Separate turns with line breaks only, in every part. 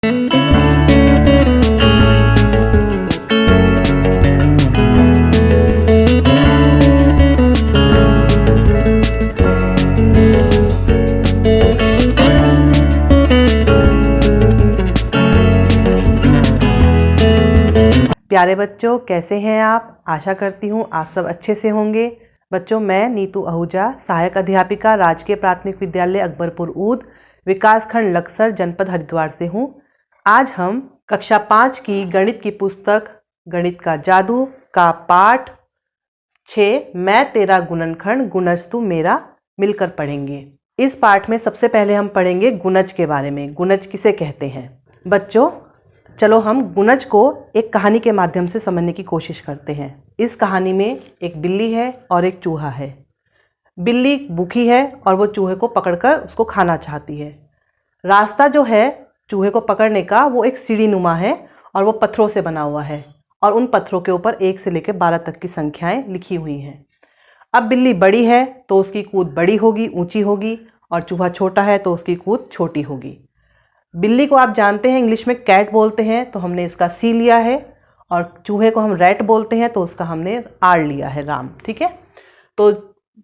प्यारे बच्चों, कैसे हैं आप? आशा करती हूँ आप सब अच्छे से होंगे। बच्चों, मैं नीतू आहूजा, सहायक अध्यापिका, राजकीय प्राथमिक विद्यालय अकबरपुर ऊद, विकासखंड लक्सर, जनपद हरिद्वार से हूँ। आज हम कक्षा 5 की गणित की पुस्तक गणित का जादू का पाठ 6 मैं तेरा गुणनखंड गुणज तू मेरा मिलकर पढ़ेंगे। इस पाठ में सबसे पहले हम पढ़ेंगे गुणज के बारे में। गुणज किसे कहते हैं? बच्चों, चलो हम गुणज को एक कहानी के माध्यम से समझने की कोशिश करते हैं। इस कहानी में एक बिल्ली है और एक चूहा है। बिल्ली भूखी है और वो चूहे को पकड़कर उसको खाना चाहती है। रास्ता जो है चूहे को पकड़ने का वो एक सीढ़ी नुमा है और वो पत्थरों से बना हुआ है और उन पत्थरों के ऊपर 1 से लेकर 12 तक की संख्याएं लिखी हुई हैं। अब बिल्ली बड़ी है तो उसकी कूद बड़ी होगी, ऊंची होगी, और चूहा छोटा है तो उसकी कूद छोटी होगी। बिल्ली को आप जानते हैं इंग्लिश में कैट बोलते हैं, तो हमने इसका सी लिया है, और चूहे को हम रैट बोलते हैं तो उसका हमने आर लिया है, राम। ठीक है। तो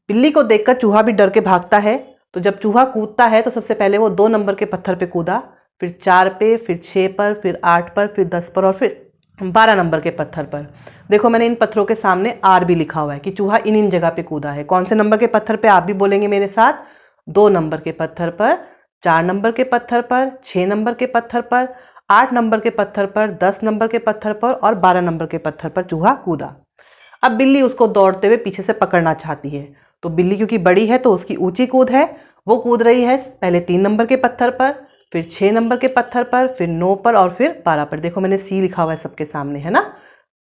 बिल्ली को देखकर चूहा भी डर के भागता है। तो जब चूहा कूदता है तो सबसे पहले वो 2 नंबर के पत्थर पे कूदा, फिर 4 पे, फिर 6 पर, फिर 8 पर, फिर 10 पर और फिर 12 नंबर के पत्थर पर। देखो, मैंने इन पत्थरों के सामने आर भी लिखा हुआ है कि चूहा इन जगह पे कूदा है। कौन से नंबर के पत्थर पे? आप भी बोलेंगे मेरे साथ। 2 नंबर के पत्थर पर, 4 नंबर के पत्थर पर, 6 नंबर के पत्थर पर, 8 नंबर के पत्थर पर, 10 नंबर के पत्थर पर और 12 नंबर के पत्थर पर चूहा कूदा। अब बिल्ली उसको दौड़ते हुए पीछे से पकड़ना चाहती है। तो बिल्ली क्योंकि बड़ी है तो उसकी ऊंची कूद है, वो कूद रही है पहले 3 नंबर के पत्थर पर, फिर 6 नंबर के पत्थर पर, फिर 9 पर और फिर 12 पर। देखो, मैंने सी लिखा हुआ है सबके सामने, है ना।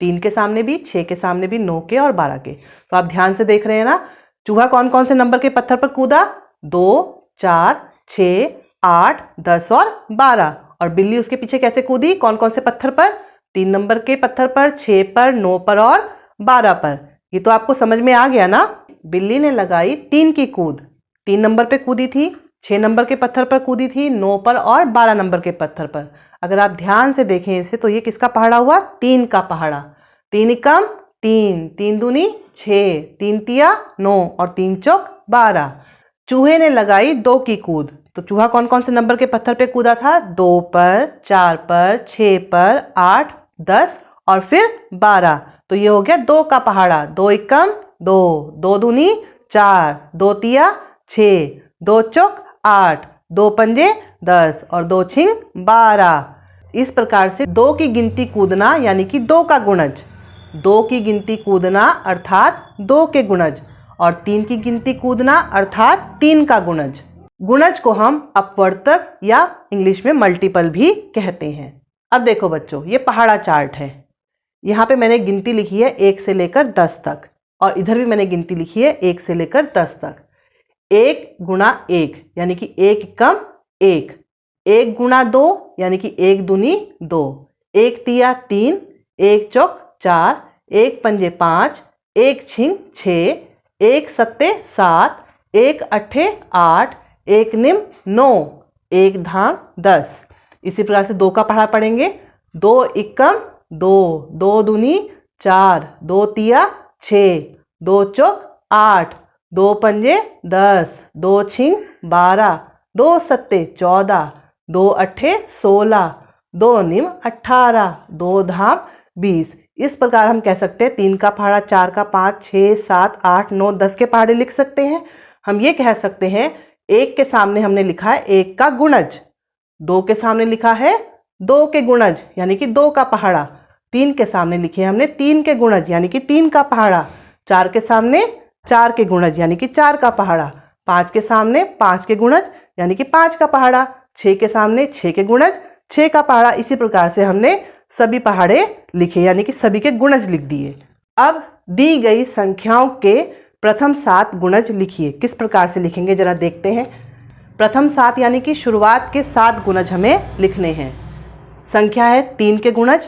3 के सामने भी, 6 के सामने भी, 9 के और 12 के। तो आप ध्यान से देख रहे हैं ना, चूहा कौन कौन से नंबर के पत्थर पर कूदा? 2, 4, 6, 8, 10 और 12। और बिल्ली उसके पीछे कैसे कूदी? कौन कौन से पत्थर पर? 3 नंबर के पत्थर पर, 6 पर, 9 पर और 12 पर। ये तो आपको समझ में आ गया ना। बिल्ली ने लगाई 3 की कूद। 3 नंबर पे कूदी थी, 6 नंबर के पत्थर पर कूदी थी, 9 पर और 12 नंबर के पत्थर पर। अगर आप ध्यान से देखें इसे तो ये किसका पहाड़ा हुआ? 3 का पहाड़ा। 3 एकम 3, 3 दूनी 6, 3 तिया 9 और 3 चौक 12। चूहे ने लगाई 2 की कूद। तो चूहा कौन कौन से नंबर के पत्थर पे कूदा था? 2 पर, 4 पर, 6 पर, 8, 10 और फिर 12। तो ये हो गया 2 का पहाड़ा। 2 एकम 2, 2 दूनी 4, 2 तिया 6, 2 चौक 8, 2 पंजे 10 और 2 छिंग 12। इस प्रकार से 2 की गिनती कूदना यानी कि 2 का गुणज, 2 की गिनती कूदना अर्थात 2 के गुणज, और 3 की गिनती कूदना अर्थात 3 का गुणज। गुणज को हम अपवर्तक या इंग्लिश में मल्टीपल भी कहते हैं। अब देखो बच्चों, ये पहाड़ा चार्ट है। यहाँ पे मैंने गिनती लिखी है 1 से लेकर 10 तक, और इधर भी मैंने गिनती लिखी है 1 से लेकर 10 तक। 1 गुणा 1 यानी कि 1 कम 1, 1 गुणा 2 यानी कि 1 दूनी 2, 1 तिया 3, 1 चौक 4, 1 पंजे 5, 1 छिंग 6, 1 सत्ते 7, 1 अट्ठे 8, 1 निम 9, 1 धाम 10। इसी प्रकार से 2 का पहाड़ा पढ़ेंगे। 2 एकम 2, 2 दूनी 4, 2 तिया 6, 2 चौक 8, 2 पंजे 10, 2 छिंग 12, 2 सत्ते 14, 2 अट्ठे 16, 2 निम 18, 2 धाम 20। इस प्रकार हम कह सकते हैं 3 का पहाड़ा, 4 का, 5, 6, 7, 8, 9, 10 के पहाड़े लिख सकते हैं। हम ये कह सकते हैं 1 के सामने हमने लिखा है 1 का गुणज, 2 के सामने लिखा है 2 के गुणज यानी कि 2 का पहाड़ा, 3 के सामने लिखे हमने 3 के गुणज यानी कि 3 का पहाड़ा, 4 के सामने 4 के गुणज यानी कि 4 का पहाड़ा, 5 के सामने 5 के गुणज यानी कि 5 का पहाड़ा, 6 के सामने 6 के गुणज 6 का पहाड़ा। इसी प्रकार से हमने सभी पहाड़े लिखे यानी कि सभी के गुणज लिख दिए। अब दी गई संख्याओं के प्रथम 7 गुणज लिखिए। किस प्रकार से लिखेंगे जरा देखते हैं। प्रथम 7 यानी कि शुरुआत के 7 गुणज हमें लिखने हैं। संख्या है 3 के गुणज,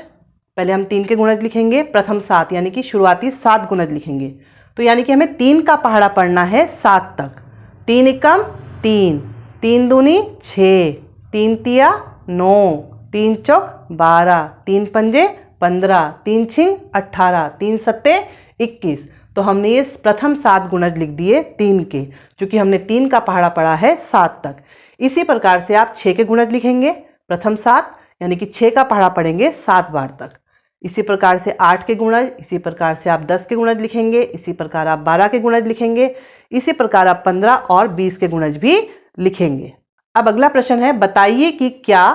पहले हम 3 के गुणज लिखेंगे। प्रथम 7 यानी कि शुरुआती 7 गुणज लिखेंगे। तो यानी कि हमें 3 का पहाड़ा पढ़ना है 7 तक। 3 एकम 3, 3 दूनी 6, 3 तिया 9, 3 चौक 12, 3 पंजे 15, 3 छिंग 18, 3 सत्ते 21। तो हमने ये प्रथम 7 गुणज लिख दिए 3 के, क्योंकि हमने 3 का पहाड़ा पढ़ा है 7 तक। इसी प्रकार से आप 6 के गुणज लिखेंगे प्रथम 7, यानी कि 6 का पहाड़ा पढ़ेंगे 7 बार तक। इसी प्रकार से 8 के गुणज, इसी प्रकार से आप 10 के गुणज लिखेंगे, इसी प्रकार आप 12 के गुणज लिखेंगे, इसी प्रकार आप 15 और 20 के गुणज भी लिखेंगे। अब अगला प्रश्न है, बताइए कि क्या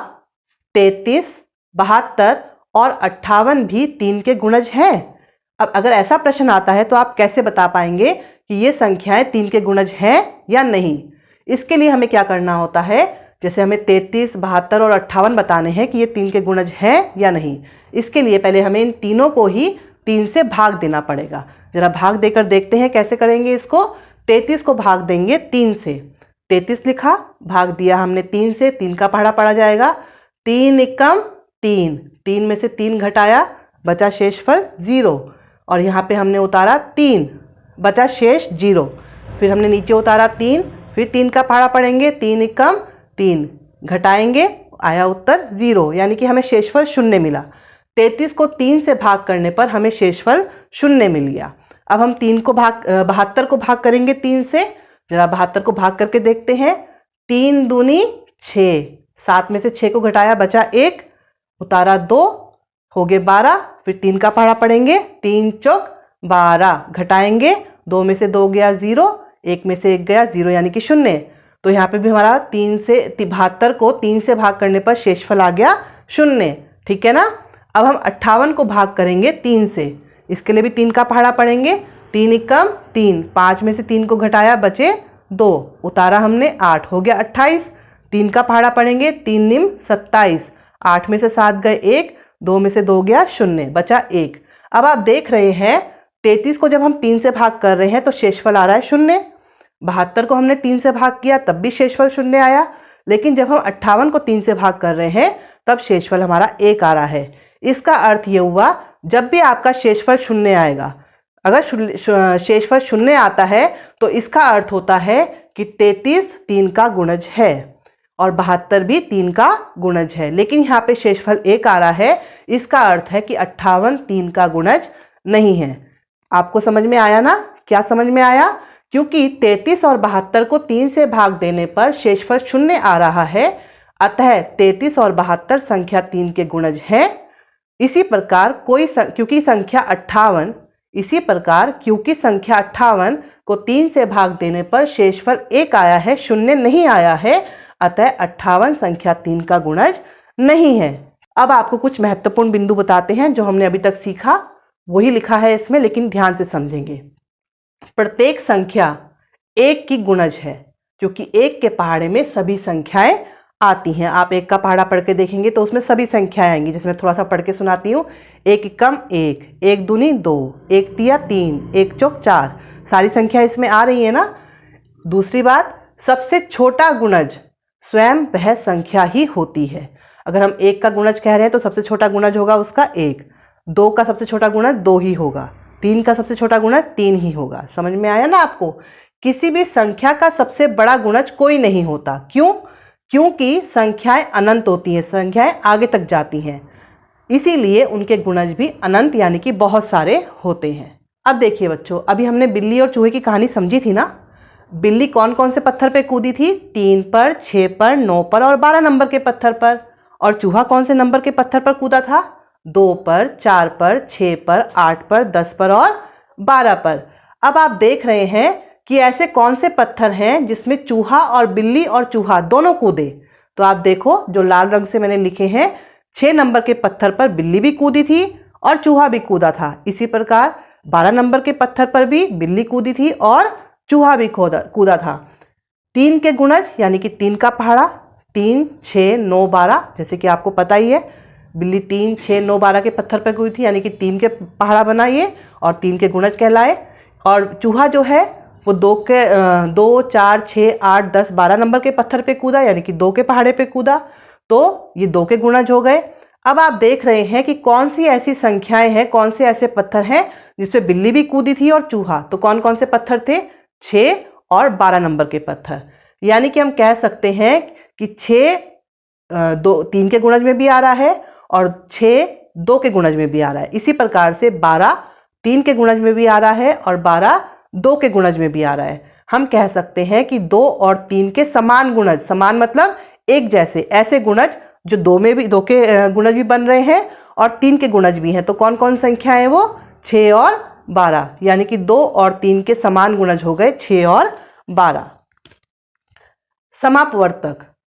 33, 72 और 58 भी 3 के गुणज हैं? अब अगर ऐसा प्रश्न आता है तो आप कैसे बता पाएंगे कि ये संख्याएं 3 के गुणज हैं या नहीं? इसके लिए हमें क्या करना होता है, जैसे हमें 33, 72 और 58 बताने हैं कि ये 3 के गुणज हैं या नहीं। इसके लिए पहले हमें इन तीनों को ही 3 से भाग देना पड़ेगा। जरा भाग देकर देखते हैं कैसे करेंगे इसको। 33 को भाग देंगे 3 से, 33 लिखा, भाग दिया हमने 3 से, 3 का पहाड़ा पड़ा जाएगा। 3 एकम 3, 3 में से 3 घटाया, बचा शेषफल 0, और यहाँ पे हमने उतारा 3, बचा शेष 0। फिर हमने नीचे उतारा 3, फिर 3 का पहाड़ा पढ़ेंगे, 3 एकम 3, घटाएंगे, आया उत्तर 0, यानी कि हमें शेषफल 0 मिला। 33 को 3 से भाग करने पर हमें शेषफल 0 मिल गया। अब हम 72 को भाग करेंगे 3 से। जरा 72 को भाग करके देखते हैं। 3 दूनी 6, 7 में से 6 को घटाया, बचा 1, उतारा 2, हो गए 12। फिर 3 का पहाड़ा पढ़ेंगे, 3 चौक 12, घटाएंगे, 2 में से 2 गया 0, 1 में से 1 गया 0, यानी कि 0। तो यहाँ पे भी हमारा 72 को 3 से भाग करने पर शेषफल आ गया 0, ठीक है ना। अब हम 58 को भाग करेंगे 3 से। इसके लिए भी 3 का पहाड़ा पढ़ेंगे, 3 एकम 3, 5 में से 3 को घटाया, बचे 2, उतारा हमने 8, हो गया 28। 3 का पहाड़ा पढ़ेंगे, 3 निम 27, 8 में से 7 गए 1, 2 में से 2 गया 0, बचा 1। अब आप देख रहे हैं 33 को जब हम 3 से भाग कर रहे हैं तो शेषफल आ रहा है 0। 72 को हमने 3 से भाग किया तब भी शेषफल 0 आया, लेकिन जब हम 58 को 3 से भाग कर रहे हैं तब शेषफल हमारा 1 आ रहा है। इसका अर्थ ये हुआ, जब भी आपका शेषफल 0 आएगा, अगर शेषफल 0 आता है तो इसका अर्थ होता है कि 33 3 का गुणज है और 72 भी 3 का गुणज है। लेकिन यहाँ पे शेषफल 1 आ रहा है, इसका अर्थ है कि 58 3 का गुणज नहीं है। आपको समझ में आया ना? क्या समझ में आया? क्योंकि 33 और 72 को 3 से भाग देने पर शेषफल 0 आ रहा है, अतः 33 और 72 संख्या 3 के गुणज हैं। इसी प्रकार क्योंकि संख्या 58 को 3 से भाग देने पर शेषफल 1 आया है, 0 नहीं आया है, अतः 58 संख्या 3 का गुणज नहीं है। अब आपको कुछ महत्वपूर्ण बिंदु बताते हैं जो हमने अभी तक सीखा, वही लिखा है इसमें, लेकिन ध्यान से समझेंगे। प्रत्येक संख्या 1 की गुणज है, क्योंकि 1 के पहाड़े में सभी संख्याएं आती हैं। आप 1 का पहाड़ा पढ़ के देखेंगे तो उसमें सभी संख्याएं आएंगी, जिसमें थोड़ा सा पढ़ के सुनाती हूँ। 1 एकम 1, 1 दूनी 2, 1 तिया 3, 1 चौक 4, सारी संख्या इसमें आ रही है ना। दूसरी बात, सबसे छोटा गुणज स्वयं वह संख्या ही होती है। अगर हम 1 का गुणज कह रहे हैं तो सबसे छोटा गुणज होगा उसका 1, 2 का सबसे छोटा गुणज 2 ही होगा, 3 का सबसे छोटा गुणज 3 ही होगा। समझ में आया ना आपको? किसी भी संख्या का सबसे बड़ा गुणज कोई नहीं होता। क्यों? क्योंकि संख्याएं अनंत होती हैं, संख्याएं आगे तक जाती हैं, इसीलिए उनके गुणज भी अनंत यानी कि बहुत सारे होते हैं। अब देखिए बच्चों, अभी हमने बिल्ली और चूहे की कहानी समझी थी ना। बिल्ली कौन कौन से पत्थर पे कूदी थी? 3 पर, 6 पर, 9 पर और 12 नंबर के पत्थर पर। और चूहा कौन से नंबर के पत्थर पर कूदा था? 2 पर, 4 पर, 6 पर, 8 पर, 10 पर और 12 पर। अब आप देख रहे हैं कि ऐसे कौन से पत्थर हैं जिसमें चूहा और बिल्ली और चूहा दोनों कूदे। तो आप देखो, जो लाल रंग से मैंने लिखे हैं, 6 नंबर के पत्थर पर बिल्ली भी कूदी थी और चूहा भी कूदा था। इसी प्रकार 12 नंबर के पत्थर पर भी बिल्ली कूदी थी और चूहा भी कूदा था। 3 के गुणज यानी कि 3 का पहाड़ा, 3, 6, 9, 12, जैसे कि आपको पता ही है, बिल्ली 3, 6, 9, 12 के पत्थर पर कूदी थी, यानी कि 3 के पहाड़ा बना ये और 3 के गुणज कहलाए। और चूहा जो है वो 2, 4, 6, 8, 10, 12 नंबर के पत्थर पे कूदा, यानी कि 2 के पहाड़े पे कूदा, तो ये 2 के गुणज हो गए। अब आप देख रहे हैं कि कौन सी ऐसी संख्याएं हैं, कौन से ऐसे पत्थर हैं जिसपे बिल्ली भी कूदी थी और चूहा। तो कौन कौन से पत्थर थे? 6 और 12 नंबर के पत्थर। यानी कि हम कह सकते हैं कि 6 3 के गुणज में भी आ रहा है और 6 2 के गुणज में भी आ रहा है। इसी प्रकार से 12 3 के गुणज में भी आ रहा है और 12 2 के गुणज में भी आ रहा है। हम कह सकते हैं कि 2 और 3 के समान गुणज, समान मतलब एक जैसे, ऐसे गुणज जो 2 के गुणज भी बन रहे हैं और 3 के गुणज भी हैं। तो कौन कौन संख्या है वो? 6 और 12, यानी कि 2 और 3 के समान गुणज हो गए 6 और 12। समापवर्तक,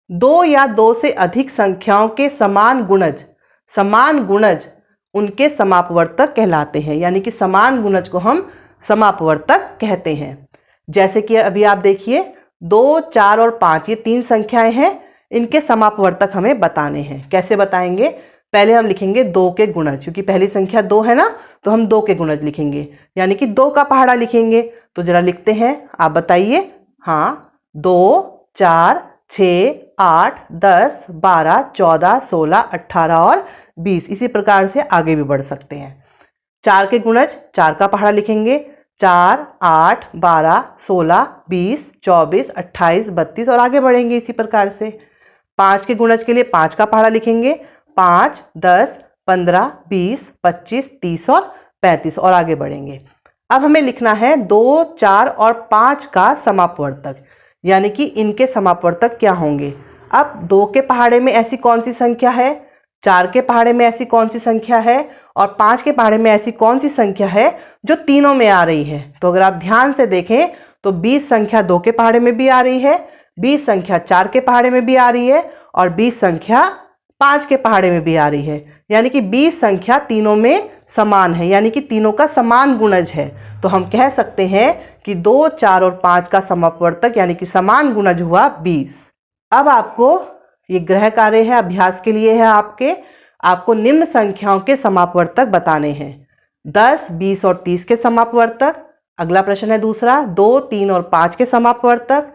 2 या 2 से अधिक संख्याओं के समान गुणज उनके समापवर्तक कहलाते हैं, यानी कि समान गुणज को हम समापवर्तक कहते हैं। जैसे कि अभी आप देखिए 2, 4 और 5 ये 3 संख्याएं हैं, इनके समापवर्तक हमें बताने हैं। कैसे बताएंगे? पहले हम लिखेंगे 2 के गुणज, क्योंकि पहली संख्या 2 है ना, तो हम 2 के गुणज लिखेंगे, यानी कि 2 का पहाड़ा लिखेंगे। तो जरा लिखते हैं, आप बताइए। हाँ, 2, 4, 6, 8, 10, 12, 14, 16, 18 और 20। इसी प्रकार से आगे भी बढ़ सकते हैं। 4 के गुणज, 4 का पहाड़ा लिखेंगे। 4, 8, 12, 16, 20, 24, 28, 32 और आगे बढ़ेंगे इसी प्रकार से। 5 के गुणज के लिए 5 का पहाड़ा लिखेंगे। 5, 10, 15, 20, 25, 30 और 35 और आगे बढ़ेंगे। अब हमें लिखना है 2, 4 और 5 का समापवर्तक, यानी कि इनके समापवर्तक क्या होंगे। अब 2 के पहाड़े में ऐसी कौन सी संख्या है, 4 के पहाड़े में ऐसी कौन सी संख्या है और 5 के पहाड़े में ऐसी कौन सी संख्या है जो तीनों में आ रही है। तो अगर आप ध्यान से देखें तो 20 संख्या 2 के पहाड़े में भी आ रही है, 20 संख्या 4 के पहाड़े में भी आ रही है और 20 संख्या 5 के पहाड़े में भी आ रही है, यानी कि 20 संख्या तीनों में समान है, यानी कि तीनों का समान गुणज है। तो हम कह सकते हैं कि 2, 4 और 5 का समापवर्तक यानी कि समान गुणज हुआ 20। अब आपको ये गृह कार्य है, अभ्यास के लिए है आपको निम्न संख्याओं के समापवर्तक बताने हैं। 10, 20 और 30 के समापवर्तक। अगला प्रश्न है दूसरा, 2, 3 और 5 के समापवर्तक।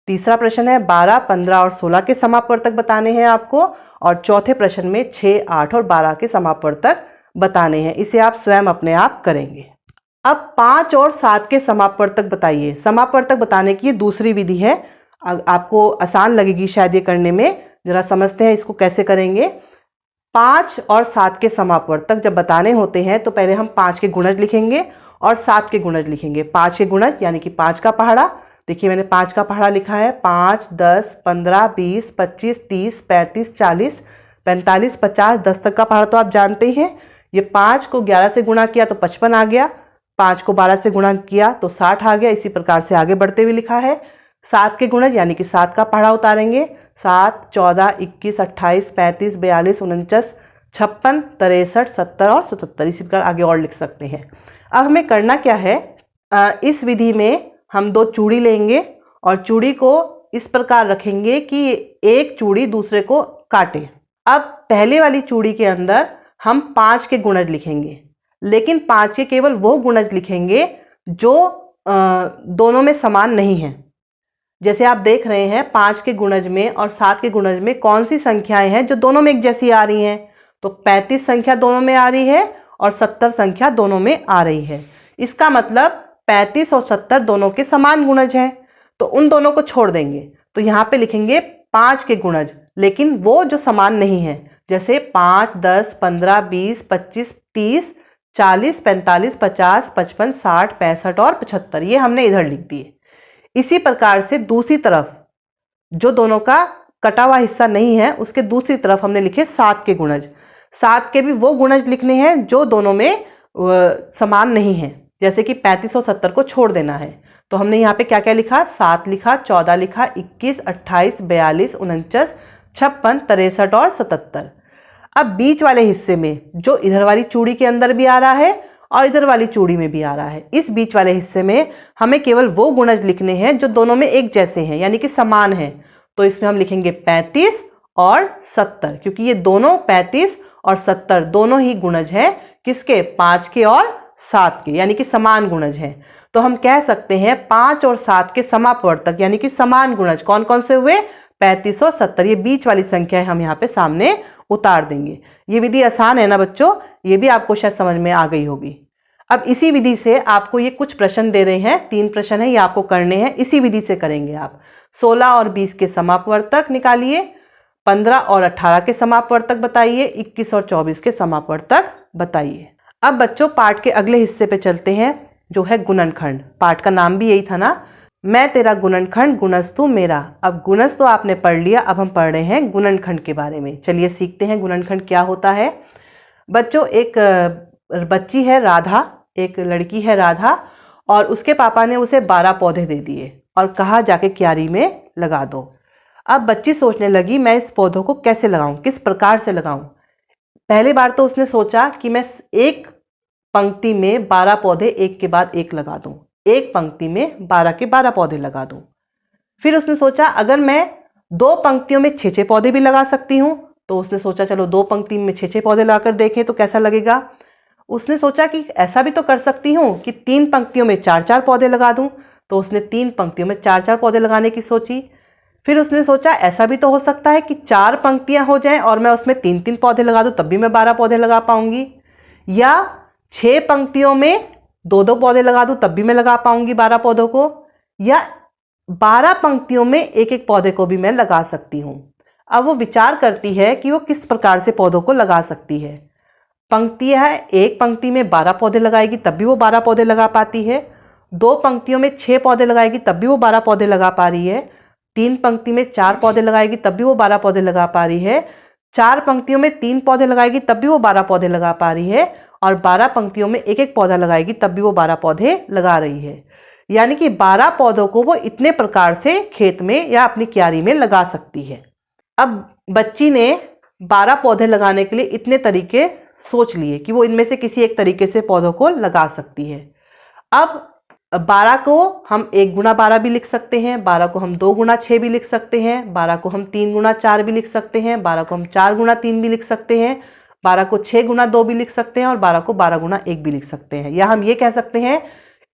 तीसरा प्रश्न है 12, 15 और 16 के समापवर्तक बताने हैं आपको। और चौथे प्रश्न में 6, 8 और 12 के समापवर्तक बताने हैं। इसे आप स्वयं अपने आप करेंगे। अब 5 और 7 के समापवर्तक बताइए। समापवर्तक बताने की ये दूसरी विधि है, आपको आसान लगेगी शायद ये करने में। जरा समझते हैं इसको कैसे करेंगे। 5 और 7 के समापवर्तक जब बताने होते हैं तो पहले हम 5 के गुणज लिखेंगे और 7 के गुणज लिखेंगे। 5 के गुणज यानी कि 5 का पहाड़ा, देखिए मैंने 5 का पहाड़ा लिखा है। 5, 10, 15, 20, 25, 30, 35, 40, 45, 50, 10 तक का पहाड़ा तो आप जानते ही हैं। ये 5 को 11 से गुणा किया तो 55 आ गया, 5 को 12 से गुणा किया तो 60 आ गया। इसी प्रकार से आगे बढ़ते हुए लिखा है। 7 के गुणज यानी कि 7 का पहाड़ा उतारेंगे। 7, 14, 21, 28, 35, 42, 49, 56, 63, 70 और 77। इसी प्रकार आगे और लिख सकते हैं। अब हमें करना क्या है, इस विधि में हम 2 चूड़ी लेंगे और चूड़ी को इस प्रकार रखेंगे कि एक चूड़ी दूसरे को काटे। अब पहले वाली चूड़ी के अंदर हम 5 के गुणज लिखेंगे, लेकिन 5 के केवल वो गुणज लिखेंगे जो दोनों में समान नहीं है। जैसे आप देख रहे हैं 5 के गुणज में और 7 के गुणज में कौन सी संख्याएं हैं जो दोनों में एक जैसी आ रही हैं। तो 35 संख्या दोनों में आ रही है और 70 संख्या दोनों में आ रही है। इसका मतलब 35 और 70 दोनों के समान गुणज हैं, तो उन दोनों को छोड़ देंगे। तो यहां पे लिखेंगे 5 के गुणज, लेकिन वो जो समान नहीं है, जैसे 5, 10, 15, 20, 25, 30, 40, 45, 50, 55, 60, 65 और 75 ये हमने इधर लिख दिए। इसी प्रकार से दूसरी तरफ जो दोनों का कटा हुआ हिस्सा नहीं है उसके दूसरी तरफ हमने लिखे 7 के गुणज। 7 के भी वो गुणज लिखने हैं जो दोनों में समान नहीं है, जैसे कि 35 और 70 को छोड़ देना है। तो हमने यहाँ पे क्या क्या लिखा, 7 लिखा, 14 लिखा, 21, 28, 42, 49, 56, 63 और 77। अब बीच वाले हिस्से में जो इधर वाली चूड़ी के अंदर भी आ रहा है और इधर वाली चूड़ी में भी आ रहा है, इस बीच वाले हिस्से में हमें केवल वो गुणज लिखने हैं जो दोनों में एक जैसे हैं, यानी कि समान हैं। तो इसमें हम लिखेंगे 35 और 70, क्योंकि ये दोनों 35 और 70 दोनों ही गुणज हैं किसके, 5 के और 7 के, यानी कि समान गुणज हैं। तो हम कह सकते हैं 5 और 7 के समापवर्तक यानी कि समान गुणज कौन कौन से हुए, 35 और 70। ये बीच वाली संख्याएं हम यहाँ पे सामने उतार देंगे। ये विधि आसान है ना बच्चों, ये भी आपको शायद समझ में आ गई होगी। अब इसी विधि से आपको ये कुछ प्रश्न दे रहे हैं, 3 प्रश्न है, ये आपको करने हैं, इसी विधि से करेंगे आप। 16 और 20 के समापवर्तक निकालिए, 15 और 18 के समापवर्तक बताइए, 21 और 24 के समापवर्तक बताइए। अब बच्चों पाठ के अगले हिस्से पे चलते हैं जो है गुणनखंड। पाठ का नाम भी यही था ना, मैं तेरा गुणनखंड गुणस तू मेरा। अब गुणस तो आपने पढ़ लिया, अब हम पढ़ रहे हैं गुणनखंड के बारे में। चलिए सीखते हैं गुणनखंड क्या होता है। बच्चों एक बच्ची है राधा, एक लड़की है राधा, और उसके पापा ने उसे 12 पौधे दे दिए और कहा जाके क्यारी में लगा दो। अब बच्ची सोचने लगी मैं इस पौधों को कैसे लगाऊं, किस प्रकार से लगाऊं। पहली बार तो उसने सोचा कि मैं एक पंक्ति में 12 पौधे एक के बाद एक लगा दूं, एक पंक्ति में 12 के 12 पौधे लगा दूं। फिर उसने सोचा अगर मैं 2 पंक्तियों में 6-6 पौधे भी लगा सकती हूं, तो उसने सोचा चलो 2 पंक्ति में 6-6 पौधे लगाकर देखें तो कैसा लगेगा। उसने सोचा कि ऐसा भी तो कर सकती हूं कि 3 पंक्तियों में 4-4 पौधे लगा दूं, तो उसने 3 पंक्तियों में 4-4 पौधे लगाने की सोची। फिर उसने सोचा ऐसा भी तो हो सकता है कि 4 पंक्तियां हो जाएं और मैं उसमें 3-3 पौधे लगा दूं, तब भी मैं 12 पौधे लगा पाऊंगी। या 6 पंक्तियों में 2-2 पौधे लगा दूं, तब भी मैं लगा पाऊंगी 12 पौधों को। या 12 पंक्तियों में 1-1 पौधे को भी मैं लगा सकती हूं। अब वो विचार करती है कि वो किस प्रकार से पौधों को लगा सकती है। पंक्ति है, एक पंक्ति में 12 पौधे लगाएगी तब भी वो 12 पौधे लगा पाती है। 2 पंक्तियों में 6 पौधे लगाएगी तब भी वो 12 पौधे लगा पा रही है। 3 पंक्ति में 4 पौधे लगाएगी तब भी वो 12 पौधे लगा पा रही है। 4 पंक्तियों में 3 पौधे लगाएगी तब भी वो 12 पौधे लगा पा रही है। और 12 पंक्तियों में 1-1 पौधा लगाएगी तब भी वो 12 पौधे लगा रही है। यानी कि 12 पौधों को वो इतने प्रकार से खेत में या अपनी क्यारी में लगा सकती है। अब बच्ची ने 12 पौधे लगाने के लिए इतने तरीके सोच लिए कि वो इनमें से किसी एक तरीके से पौधों को लगा सकती है। अब 12 को हम 1 गुना 12 भी लिख सकते हैं, 12 को हम 2 गुना 6 भी लिख सकते हैं, 12 को हम 3 गुना 4 भी लिख सकते हैं, 12 को हम 4 गुना 3 भी लिख सकते हैं, 12 को 6 गुना 2 भी लिख सकते हैं और 12 को 12 गुना 1 भी लिख सकते हैं। या हम ये कह सकते हैं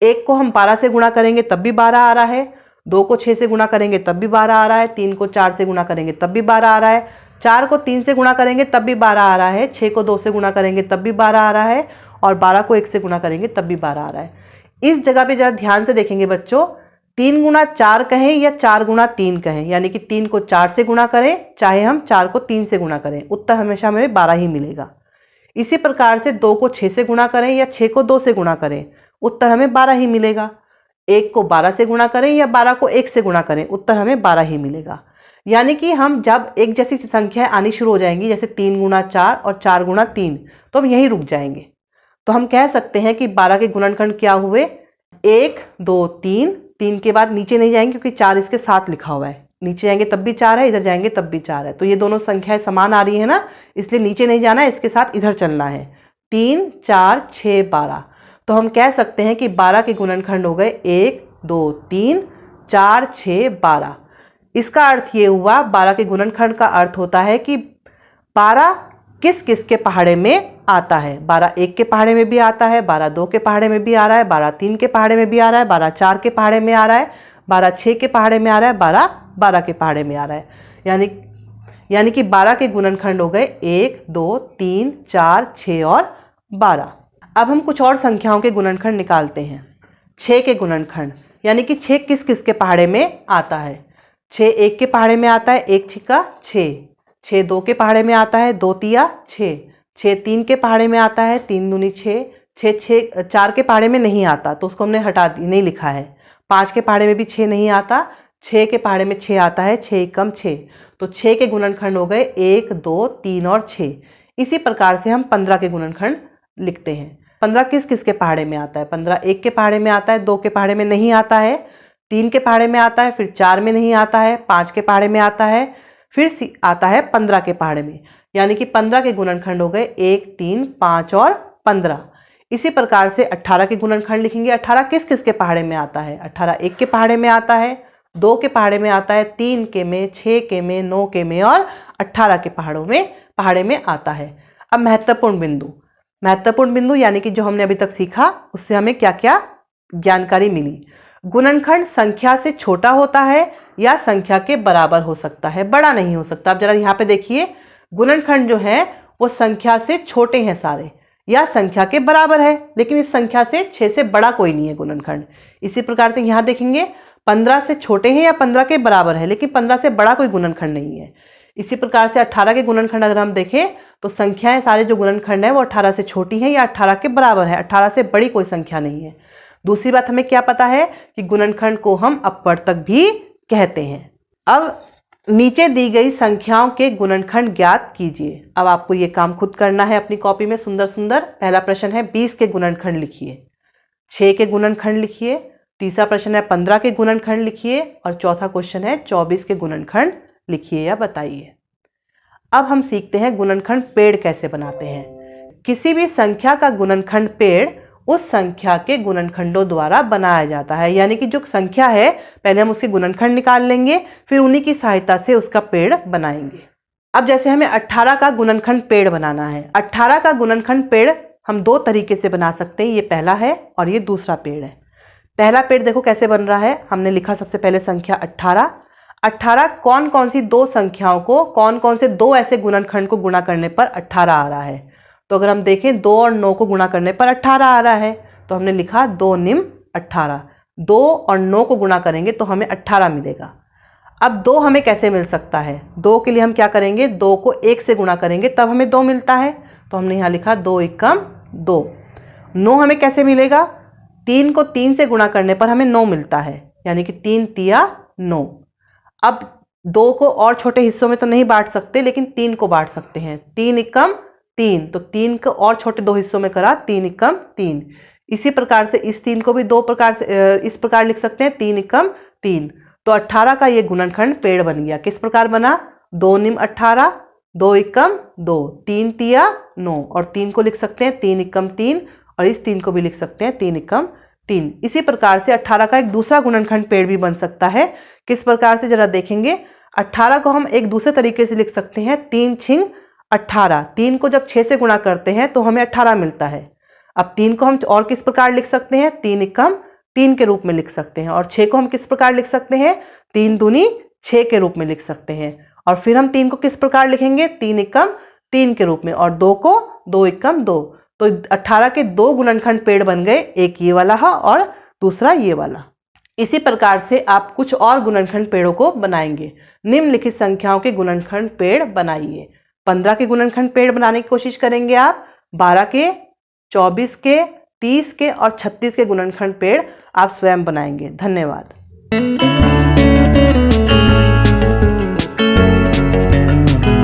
1 को हम 12 से गुणा करेंगे तब भी 12 आ रहा है, 2 को 6 से गुणा करेंगे तब भी 12 आ रहा है, 3 को 4 से गुणा करेंगे तब भी 12 आ रहा है, 4 को 3 से गुणा करेंगे तब भी 12 आ रहा है, 6 को 2 से गुणा करेंगे तब भी 12 आ रहा है और 12 को 1 से गुणा करेंगे तब भी 12 आ रहा है। इस जगह पे जरा ध्यान से देखेंगे बच्चों, 3 गुना 4 कहें या 4 गुना 3 कहें, यानी कि 3 को 4 से गुणा करें चाहे हम 4 को 3 से गुणा करें, उत्तर हमेशा हमें 12 ही मिलेगा। इसी प्रकार से 2 को 6 से गुणा करें या 6 को 2 से गुणा करें, उत्तर हमें 12 ही मिलेगा। 1 को 12 से गुणा करें या 12 को 1 से गुणा करें, उत्तर हमें 12 ही मिलेगा। यानी कि हम जब एक जैसी संख्याएं आनी शुरू हो जाएंगी, जैसे 3 गुना 4 और 4 गुना 3, तो हम यहीं रुक जाएंगे। तो हम कह सकते हैं कि 12 के गुणनखंड क्या हुए, 1 2 3, 3 के बाद नीचे नहीं जाएंगे क्योंकि 4 इसके साथ लिखा हुआ है, नीचे जाएंगे तब भी 4 है, इधर जाएंगे तब भी 4 है, तो ये दोनों संख्याएं समान आ रही है ना, इसलिए नीचे नहीं जाना है, इसके साथ इधर चलना है। 3 4 6 12, तो हम कह सकते हैं कि 12 के गुणनखंड हो गए 1 2 3 4 6 12। इसका अर्थ ये हुआ, 12 के गुणनखंड का अर्थ होता है कि 12 किस किस के पहाड़े में आता है। 12 1 के पहाड़े में भी आता है, 12 2 के पहाड़े में भी आ रहा है, 12 3 के पहाड़े में भी आ रहा है, 12 4 के पहाड़े में आ रहा है, 12 6 के पहाड़े में आ रहा है, 12 12 के पहाड़े में आ रहा है। यानी कि 12 के गुणनखंड हो गए 1 2 3 4 6 और 12। अब हम कुछ और संख्याओं के गुणनखंड निकालते हैं। 6 के गुणनखंड, यानी कि 6 किस किस के पहाड़े में आता है। 6 1 के पहाड़े में आता है, 1 छिक्का 6। 6 2 के पहाड़े में आता है, 2 तिया 6। 6 3 के पहाड़े में आता है, 3 दूनी 6। 6 4 के पहाड़े में नहीं आता तो उसको हमने हटा दी, नहीं लिखा है। 5 के पहाड़े में भी 6 नहीं आता, 6 के पहाड़े में 6 आता है, 6 कम 6, तो 6 के गुणनखंड हो गए 1 2 3 और 6। इसी प्रकार से हम 15 के गुणनखंड लिखते हैं। 15 किस किस के पहाड़े में आता है। 15 1 के पहाड़े में आता है, 2 के पहाड़े में नहीं आता है, 3 के पहाड़े में आता है, फिर 4 में नहीं आता है, 5 के पहाड़े में आता है, फिर आता है 15 के पहाड़े में। यानी कि 15 के गुणनखंड हो गए 1 3 5 और 15। इसी प्रकार से 18 के गुणनखंड लिखेंगे। 18 किस किस के पहाड़े में आता है। 18 1 के पहाड़े में आता है, 2 के पहाड़े में आता है, 3 के में, 6 के में, 9 के में और 18 के पहाड़े में आता है। अब महत्वपूर्ण बिंदु यानी कि जो हमने अभी तक सीखा उससे हमें क्या क्या जानकारी मिली। गुणनखंड संख्या से छोटा होता है या संख्या के बराबर हो सकता है, बड़ा नहीं हो सकता। अब जरा यहाँ पे देखिए, गुणनखंड जो है वो संख्या से छोटे हैं सारे या संख्या के बराबर है, लेकिन इस संख्या से 6 से बड़ा कोई नहीं है गुणनखंड। इसी प्रकार से यहाँ देखेंगे 15 से छोटे हैं या 15 के बराबर है, लेकिन 15 से बड़ा कोई गुणनखंड नहीं है। इसी प्रकार से 18 के गुणनखंड अगर हम देखें तो संख्याएं सारे जो गुणनखंड है वो 18 से छोटी हैं या 18 के बराबर है, 18 से बड़ी कोई संख्या नहीं है। दूसरी बात हमें क्या पता है कि गुणनखंड को हम अपवर्तक भी कहते हैं। अब नीचे दी गई संख्याओं के गुणनखंड ज्ञात कीजिए। अब आपको ये काम खुद करना है अपनी कॉपी में सुंदर सुंदर। पहला प्रश्न है 20 के गुणनखंड लिखिए, 6 के गुणनखंड लिखिए, तीसरा प्रश्न है 15 के गुणनखंड लिखिए और चौथा क्वेश्चन है 24 के गुणनखंड लिखिए या बताइए। अब हम सीखते हैं गुणनखंड पेड़ कैसे बनाते हैं। किसी भी संख्या का गुणनखंड पेड़ उस संख्या के गुणनखंडों द्वारा बनाया जाता है, यानी कि जो संख्या है पहले हम उसके गुणनखंड निकाल लेंगे, फिर उन्हीं की सहायता से उसका पेड़ बनाएंगे। अब जैसे हमें 18 का गुणनखंड पेड़ बनाना है। 18 का गुणनखंड पेड़ हम दो तरीके से बना सकते हैं, ये पहला है और ये दूसरा पेड़ है। पहला पेड़ देखो कैसे बन रहा है। हमने लिखा सबसे पहले संख्या 18। 18 कौन कौन सी दो संख्याओं को, कौन कौन से दो ऐसे गुणनखंड को गुणा करने पर 18 आ रहा है। तो अगर हम देखें 2 और 9 को गुणा करने पर 18 आ रहा है, तो हमने लिखा 2 निम 18। 2 और 9 को गुणा करेंगे तो हमें 18 मिलेगा। अब 2 हमें कैसे मिल सकता है? 2 के लिए हम क्या करेंगे, 2 को 1 से गुणा करेंगे तब हमें 2 मिलता है, तो हमने यहाँ लिखा 2 एकम 2। 9 हमें कैसे मिलेगा? 3 को 3 से गुणा करने पर हमें 9 मिलता है, यानी कि 3 तिया 9। अब 2 को और छोटे हिस्सों में तो नहीं बांट सकते, लेकिन 3 को बांट सकते हैं। 3 एकम 3, तो 3 को और छोटे 2 हिस्सों में करा, 3 एकम 3। इसी प्रकार से इस 3 को भी दो प्रकार से इस प्रकार लिख सकते हैं, 3 एकम 3। तो 18 का ये गुणनखंड पेड़ बन गया। किस प्रकार बना? 2 निम 18, 2 एकम 2, 3 तिया 9 और 3 को लिख सकते हैं 3 एकम 3 और इस 3 को भी लिख सकते हैं 3 एकम 3। इसी प्रकार से 18 का एक दूसरा गुणनखंड पेड़ भी बन सकता है। किस प्रकार से जरा देखेंगे। 18 को हम एक दूसरे तरीके से लिख सकते हैं, 3 छिंग 18। 3 को जब 6 से गुणा करते हैं तो हमें 18 मिलता है। अब 3 को हम और किस प्रकार लिख सकते हैं, 3 एकम 3 के रूप में लिख सकते हैं। और 6 को हम किस प्रकार लिख सकते हैं, 3 दूनी 6 के रूप में लिख सकते हैं। और फिर हम 3 को किस प्रकार लिखेंगे, 3 एकम 3 के रूप में, और 2 को 2 एकम 2। तो 18 के दो गुणनखंड पेड़ बन गए, एक ये वाला और दूसरा ये वाला। इसी प्रकार से आप कुछ और गुणनखंड पेड़ों को बनाएंगे। निम्नलिखित संख्याओं के गुणनखंड पेड़ बनाइए। 15 के गुणनखंड पेड़ बनाने की कोशिश करेंगे आप। 12 के, 24 के, 30 के और 36 के गुणनखंड पेड़ आप स्वयं बनाएंगे। धन्यवाद।